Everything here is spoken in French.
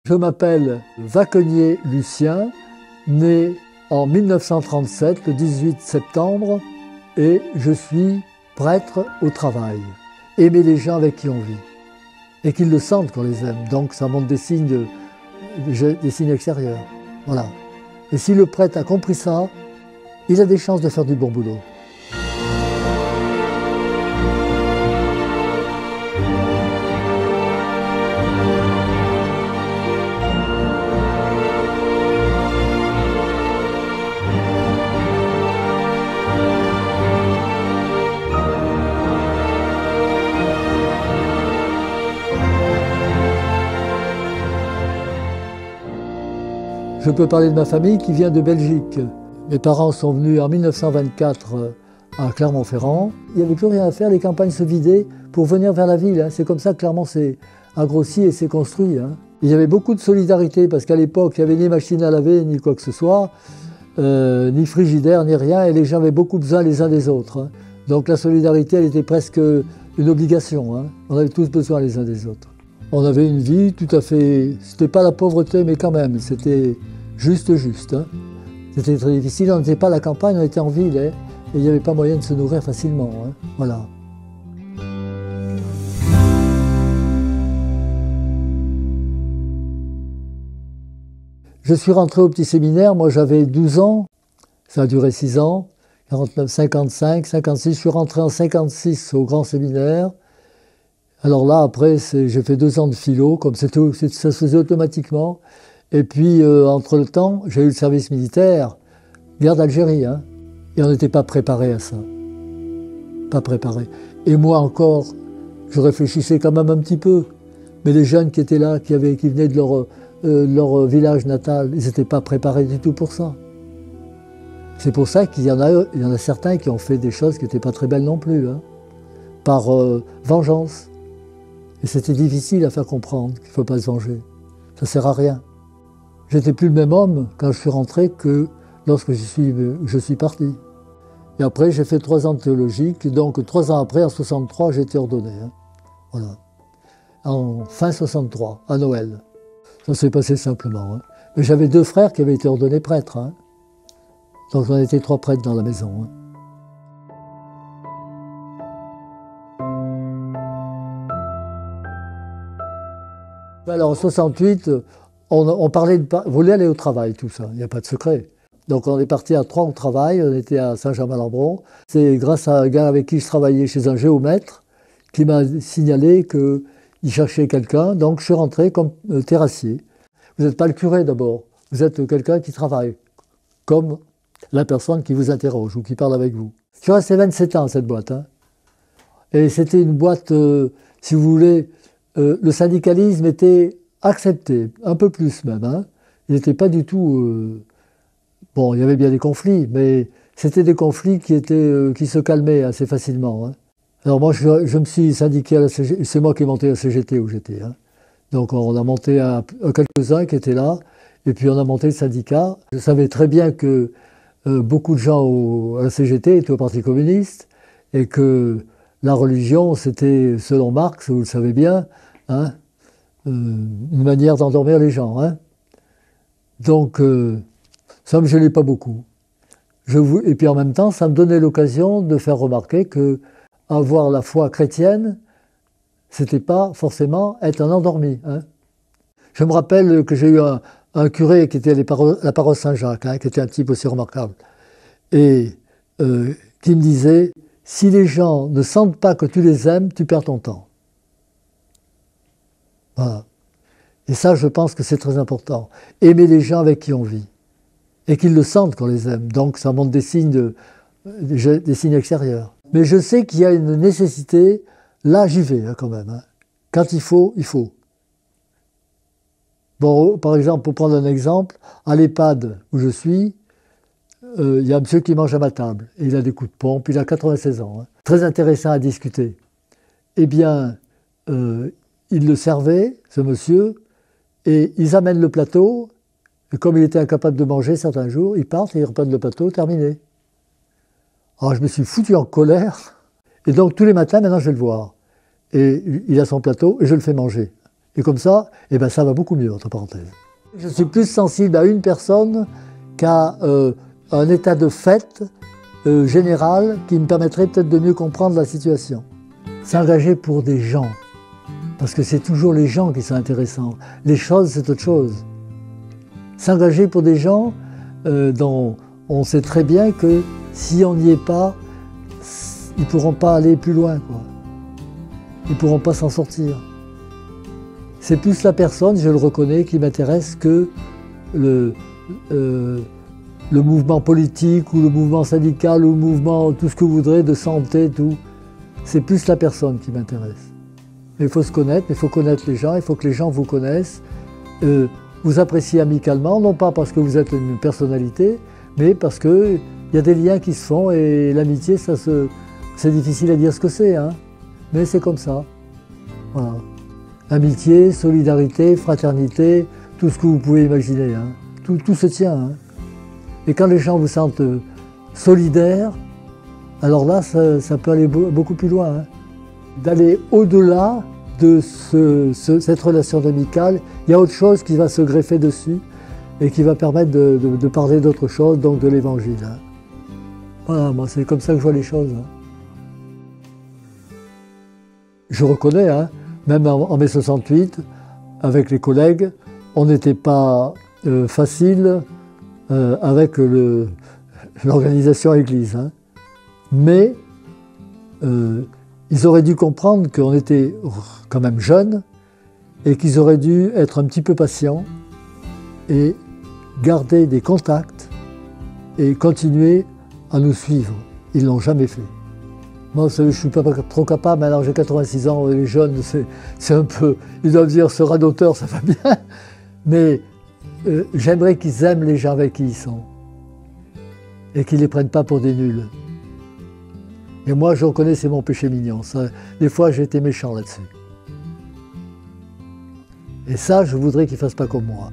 Je m'appelle Vacquenier Lucien, né en 1937, le 18 septembre, et je suis prêtre au travail. Aimer les gens avec qui on vit, et qu'ils le sentent qu'on les aime. Donc ça montre des signes extérieurs. Voilà. Et si le prêtre a compris ça, il a des chances de faire du bon boulot. Je peux parler de ma famille qui vient de Belgique. Mes parents sont venus en 1924 à Clermont-Ferrand. Il n'y avait plus rien à faire, les campagnes se vidaient pour venir vers la ville. C'est comme ça que Clermont s'est agrossi et s'est construit. Il y avait beaucoup de solidarité parce qu'à l'époque, il n'y avait ni machine à laver, ni quoi que ce soit, ni frigidaire, ni rien, et les gens avaient beaucoup besoin les uns des autres. Donc la solidarité, elle était presque une obligation. On avait tous besoin les uns des autres. On avait une vie tout à fait... C'était pas la pauvreté, mais quand même, c'était juste. C'était très difficile, on n'était pas à la campagne, on était en ville, et il n'y avait pas moyen de se nourrir facilement. Voilà. Je suis rentré au petit séminaire, moi j'avais 12 ans, ça a duré 6 ans, 49, 55, 56, je suis rentré en 56 au grand séminaire. Alors là, après, j'ai fait 2 ans de philo, comme ça se faisait automatiquement. Et puis, entre le temps, j'ai eu le service militaire, guerre d'Algérie, et on n'était pas préparé à ça. Pas préparé. Et moi encore, je réfléchissais quand même un petit peu. Mais les jeunes qui étaient là, qui venaient de leur village natal, ils n'étaient pas préparés du tout pour ça. C'est pour ça qu'il y en a certains qui ont fait des choses qui n'étaient pas très belles non plus, par vengeance. Et c'était difficile à faire comprendre qu'il ne faut pas se venger. Ça ne sert à rien. J'étais plus le même homme quand je suis rentré que lorsque je suis parti. Et après, j'ai fait 3 ans de théologique, et donc 3 ans après, en 63, j'ai été ordonné. Voilà. En fin 63, à Noël. Ça s'est passé simplement. Mais j'avais 2 frères qui avaient été ordonnés prêtres. Donc on était 3 prêtres dans la maison. Alors en 68, on voulait aller au travail, tout ça, il n'y a pas de secret. Donc on est parti à 3 au travail, on était à Saint-Germain-Lambron. C'est grâce à un gars avec qui je travaillais chez un géomètre qui m'a signalé qu'il cherchait quelqu'un, donc je suis rentré comme terrassier. Vous n'êtes pas le curé d'abord, vous êtes quelqu'un qui travaille, comme la personne qui vous interroge ou qui parle avec vous. Je suis resté 27 ans à cette boîte. Et c'était une boîte, si vous voulez, le syndicalisme était accepté, un peu plus même. Il n'était pas du tout... Bon, il y avait bien des conflits, mais c'était des conflits qui se calmaient assez facilement. Alors moi, je me suis syndiqué à la CGT, c'est moi qui ai monté la CGT où j'étais. Donc on a monté à quelques-uns qui étaient là, et puis on a monté le syndicat. Je savais très bien que beaucoup de gens à la CGT étaient au Parti communiste, et que la religion, c'était, selon Marx, vous le savez bien, une manière d'endormir les gens. Donc, ça ne me gênait pas beaucoup. Et puis en même temps, ça me donnait l'occasion de faire remarquer que avoir la foi chrétienne, c'était pas forcément être un endormi. Je me rappelle que j'ai eu un curé qui était à la paroisse Saint-Jacques, qui était un type aussi remarquable, et qui me disait « Si les gens ne sentent pas que tu les aimes, tu perds ton temps. » Voilà. Et ça, je pense que c'est très important. Aimer les gens avec qui on vit. Et qu'ils le sentent qu'on les aime. Donc ça montre des signes extérieurs. Mais je sais qu'il y a une nécessité, là j'y vais quand même. Quand il faut, il faut. Bon, par exemple, pour prendre un exemple, à l'EHPAD où je suis, il y a un monsieur qui mange à ma table. Et il a des coups de pompe, il a 96 ans. Très intéressant à discuter. Eh bien, il le servait, ce monsieur, et ils amènent le plateau, et comme il était incapable de manger certains jours, ils partent et ils reprennent le plateau, terminé. Alors je me suis foutu en colère, et donc tous les matins, maintenant je vais le voir. Et il a son plateau, et je le fais manger. Et comme ça, eh ben, ça va beaucoup mieux, entre parenthèses. Je suis plus sensible à une personne qu'à un état de fait général qui me permettrait peut-être de mieux comprendre la situation. S'engager pour des gens, parce que c'est toujours les gens qui sont intéressants. Les choses, c'est autre chose. S'engager pour des gens dont on sait très bien que si on n'y est pas, ils ne pourront pas aller plus loin, quoi. Ils ne pourront pas s'en sortir. C'est plus la personne, je le reconnais, qui m'intéresse que le mouvement politique ou le mouvement syndical ou le mouvement, tout ce que vous voudrez, de santé, tout. C'est plus la personne qui m'intéresse. Mais il faut se connaître, il faut connaître les gens, il faut que les gens vous connaissent, vous apprécient amicalement, non pas parce que vous êtes une personnalité, mais parce qu'il y a des liens qui se font et l'amitié, c'est difficile à dire ce que c'est, hein, mais c'est comme ça. Voilà. Amitié, solidarité, fraternité, tout ce que vous pouvez imaginer, hein. Tout se tient. Hein. Et quand les gens vous sentent solidaires, alors là, ça peut aller beaucoup plus loin. Hein. D'aller au-delà de cette relation amicale, il y a autre chose qui va se greffer dessus et qui va permettre de parler d'autre chose, donc de l'Évangile. Hein. Voilà, moi c'est comme ça que je vois les choses. Hein. Je reconnais, hein, même en mai 68, avec les collègues, on n'était pas facile avec l'organisation Église. Hein. Mais ils auraient dû comprendre qu'on était quand même jeunes et qu'ils auraient dû être un petit peu patients et garder des contacts et continuer à nous suivre. Ils ne l'ont jamais fait. Moi, je ne suis pas trop capable, maintenant j'ai 86 ans, les jeunes, c'est un peu... Ils doivent dire, ce radoteur, ça va bien. Mais j'aimerais qu'ils aiment les gens avec qui ils sont et qu'ils ne les prennent pas pour des nuls. Et moi, je reconnais, c'est mon péché mignon. Ça, des fois, j'ai été méchant là-dessus. Et ça, je voudrais qu'ils ne fassent pas comme moi.